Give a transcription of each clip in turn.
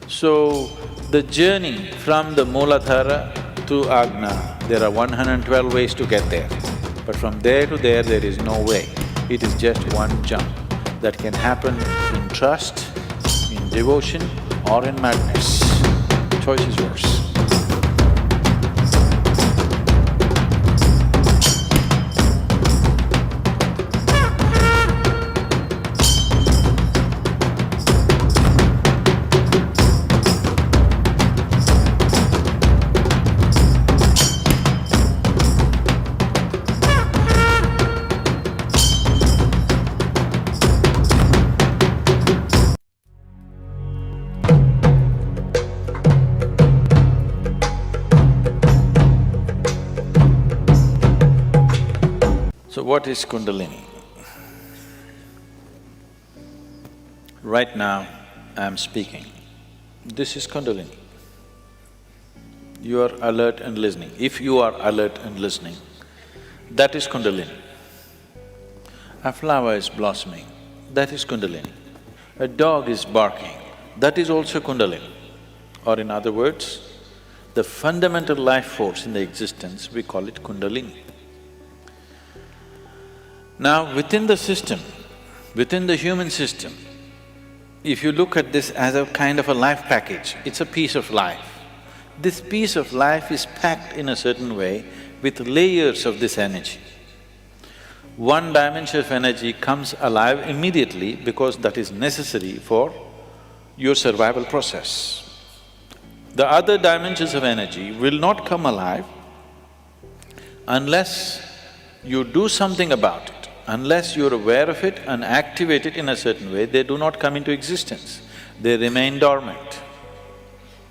So, the journey from the Mooladhara to Agna, there are 112 ways to get there. But from there to there is no way. It is just one jump that can happen in trust, in devotion or in madness. Choice is yours. So what is Kundalini? Right now, I'm speaking. This is Kundalini. You are alert and listening. If you are alert and listening, that is Kundalini. A flower is blossoming, that is Kundalini. A dog is barking, that is also Kundalini. Or in other words, the fundamental life force in the existence, we call it Kundalini. Now, within the system, within the human system, if you look at this as a kind of a life package, it's a piece of life. This piece of life is packed in a certain way with layers of this energy. One dimension of energy comes alive immediately because that is necessary for your survival process. The other dimensions of energy will not come alive unless you do something about it. Unless you're aware of it and activate it in a certain way, they do not come into existence. They remain dormant.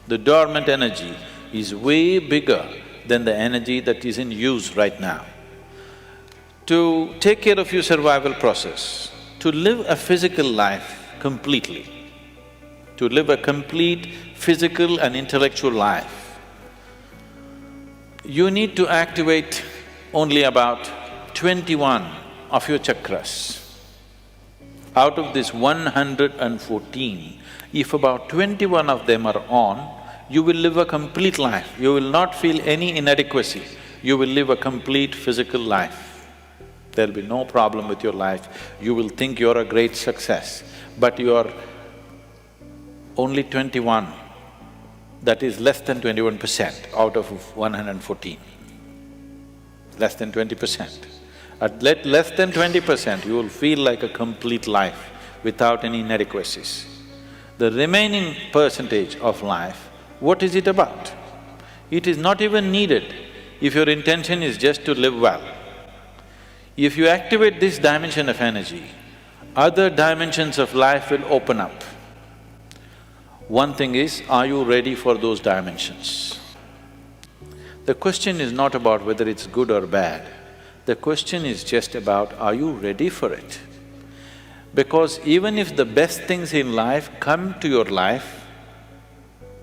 The dormant energy is way bigger than the energy that is in use right now. To take care of your survival process, to live a physical life completely, to live a complete physical and intellectual life, you need to activate only about 21 of your chakras. Out of this 114, if about 21 of them are on, you will live a complete life. You will not feel any inadequacy. You will live a complete physical life. There'll be no problem with your life. You will think you're a great success, but you're only 21. That is less than 21% out of 114. Less than 20%. At less than 20%, you will feel like a complete life without any inadequacies. The remaining percentage of life, what is it about? It is not even needed if your intention is just to live well. If you activate this dimension of energy, other dimensions of life will open up. One thing is, are you ready for those dimensions? The question is not about whether it's good or bad. The question is just about, are you ready for it? Because even if the best things in life come to your life,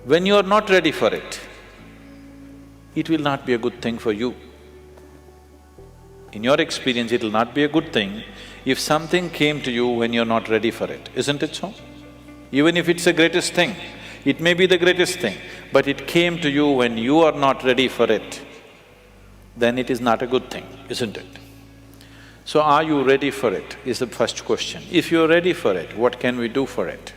when you are not ready for it, it will not be a good thing for you. In your experience, it will not be a good thing if something came to you when you're not ready for it, isn't it so? Even if it's the greatest thing, it may be the greatest thing, but it came to you when you are not ready for it, then it is not a good thing, isn't it? So are you ready for it, is the first question. If you're ready for it, what can we do for it?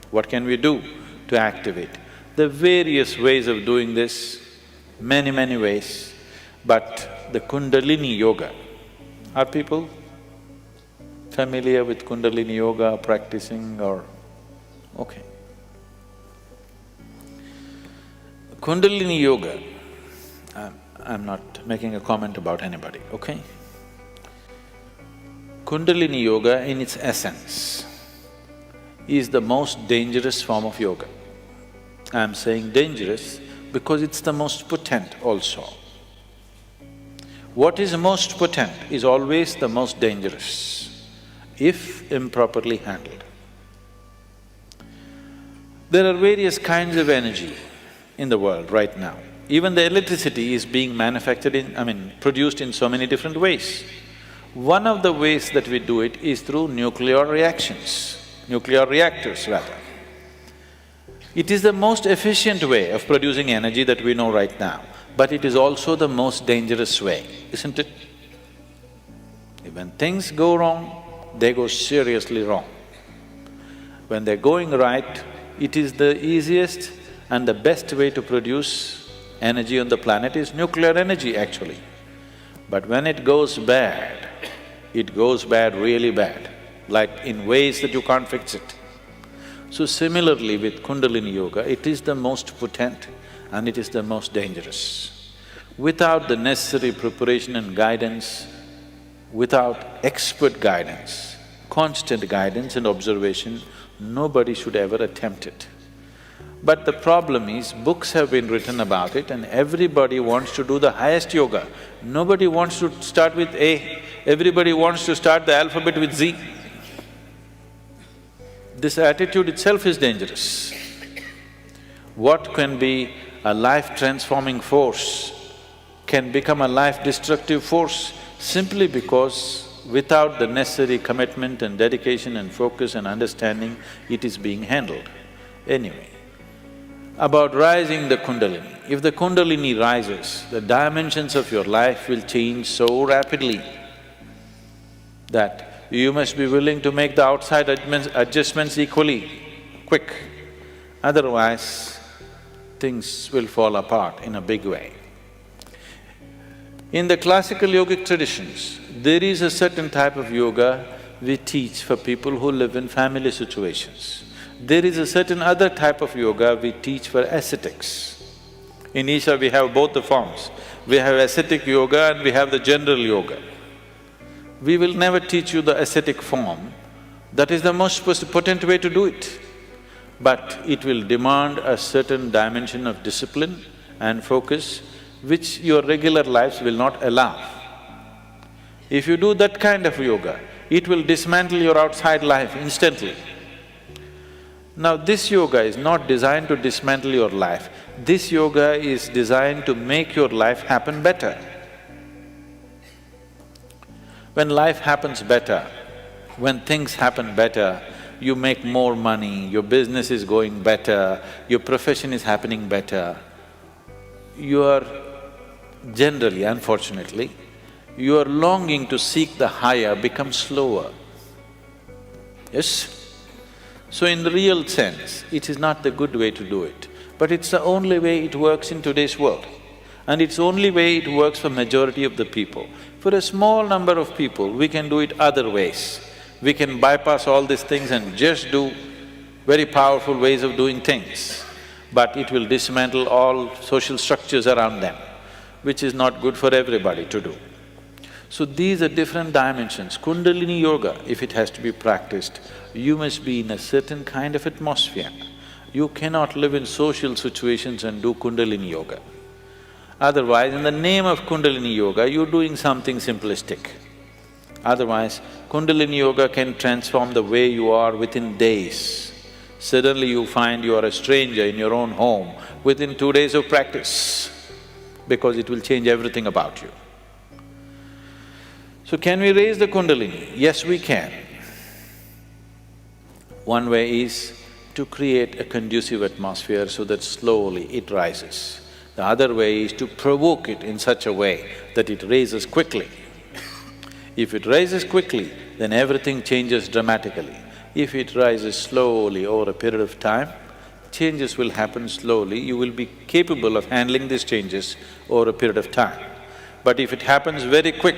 What can we do to activate? There are various ways of doing this, many ways, but the Kundalini Yoga, are people familiar with Kundalini Yoga, practicing or… okay. Kundalini Yoga, I'm not making a comment about anybody, okay? Kundalini Yoga in its essence is the most dangerous form of yoga. I'm saying dangerous because it's the most potent also. What is most potent is always the most dangerous, if improperly handled. There are various kinds of energy in the world right now. Even the electricity is being manufactured produced in so many different ways. One of the ways that we do it is through nuclear reactions, nuclear reactors rather. It is the most efficient way of producing energy that we know right now, but it is also the most dangerous way, isn't it? When things go wrong, they go seriously wrong. When they're going right, it is the easiest and the best way to produce energy on the planet is nuclear energy actually. But when it goes bad really bad, like in ways that you can't fix it. So similarly with Kundalini Yoga, it is the most potent and it is the most dangerous. Without the necessary preparation and guidance, without expert guidance, constant guidance and observation, nobody should ever attempt it. But the problem is, books have been written about it and everybody wants to do the highest yoga. Nobody wants to start with A, everybody wants to start the alphabet with Z. This attitude itself is dangerous. What can be a life-transforming force can become a life-destructive force simply because without the necessary commitment and dedication and focus and understanding, it is being handled. Anyway, about rising the Kundalini. If the Kundalini rises, the dimensions of your life will change so rapidly that you must be willing to make the outside adjustments equally quick. Otherwise, things will fall apart in a big way. In the classical yogic traditions, there is a certain type of yoga we teach for people who live in family situations. There is a certain other type of yoga we teach for ascetics. In Isha we have both the forms. We have ascetic yoga and we have the general yoga. We will never teach you the ascetic form, that is the most potent way to do it. But it will demand a certain dimension of discipline and focus which your regular lives will not allow. If you do that kind of yoga, it will dismantle your outside life instantly. Now this yoga is not designed to dismantle your life, this yoga is designed to make your life happen better. When life happens better, when things happen better, you make more money, your business is going better, your profession is happening better, your generally, unfortunately, your longing to seek the higher becomes slower. Yes? So in the real sense, it is not the good way to do it, but it's the only way it works in today's world. And it's the only way it works for majority of the people. For a small number of people, we can do it other ways. We can bypass all these things and just do very powerful ways of doing things, but it will dismantle all social structures around them, which is not good for everybody to do. So these are different dimensions. Kundalini Yoga, if it has to be practiced, you must be in a certain kind of atmosphere. You cannot live in social situations and do Kundalini Yoga. Otherwise, in the name of Kundalini Yoga, you're doing something simplistic. Otherwise, Kundalini Yoga can transform the way you are within days. Suddenly you find you are a stranger in your own home within 2 days of practice, because it will change everything about you. So can we raise the Kundalini? Yes, we can. One way is to create a conducive atmosphere so that slowly it rises. The other way is to provoke it in such a way that it raises quickly. If it rises quickly, then everything changes dramatically. If it rises slowly over a period of time, changes will happen slowly, you will be capable of handling these changes over a period of time. But if it happens very quick,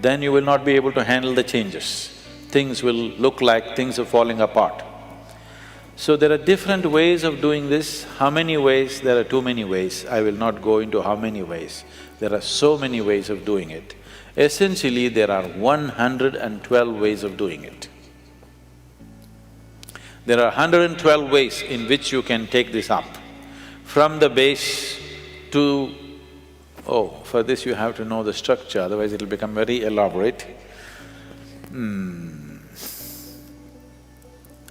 then you will not be able to handle the changes. Things will look like things are falling apart. So there are different ways of doing this. How many ways? There are too many ways. I will not go into how many ways. There are so many ways of doing it. Essentially, there are 112 ways of doing it. There are 112 ways in which you can take this up. From the base to… for this you have to know the structure, otherwise it'll become very elaborate.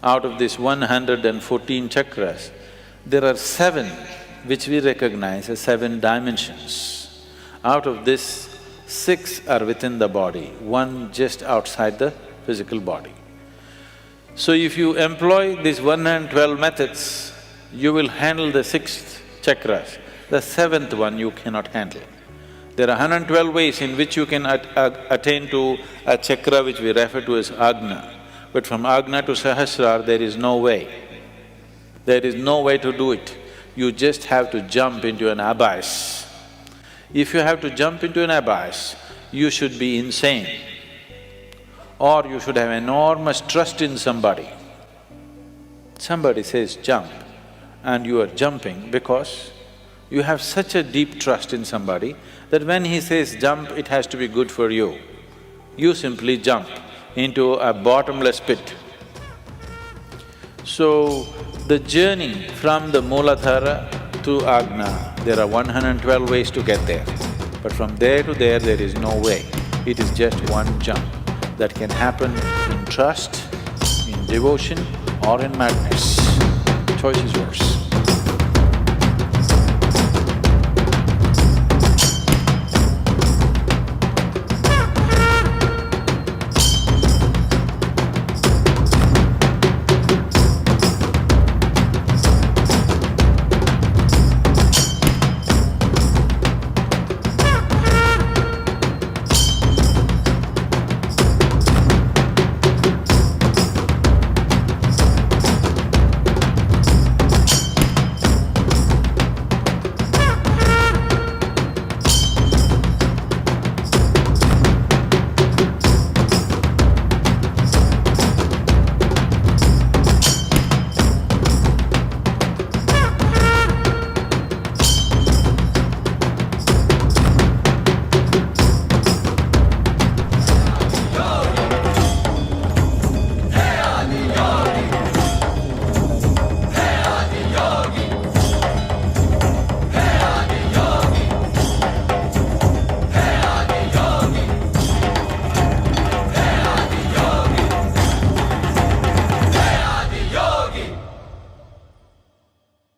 Out of these 114 chakras, there are 7 which we recognize as 7 dimensions. Out of this, 6 are within the body, 1 just outside the physical body. So if you employ these 112 methods, you will handle the sixth chakras. The seventh one you cannot handle. There are 112 ways in which you can attain to a chakra which we refer to as Agna. But from Agna to Sahasrara, there is no way. There is no way to do it. You just have to jump into an abyss. If you have to jump into an abyss, you should be insane. Or you should have enormous trust in somebody. Somebody says jump, and you are jumping because you have such a deep trust in somebody that when he says jump, it has to be good for you. You simply jump into a bottomless pit. So, the journey from the Mooladhara to Agna, there are 112 ways to get there. But from there to there is no way. It is just one jump that can happen in trust, in devotion or in madness. Choice is yours.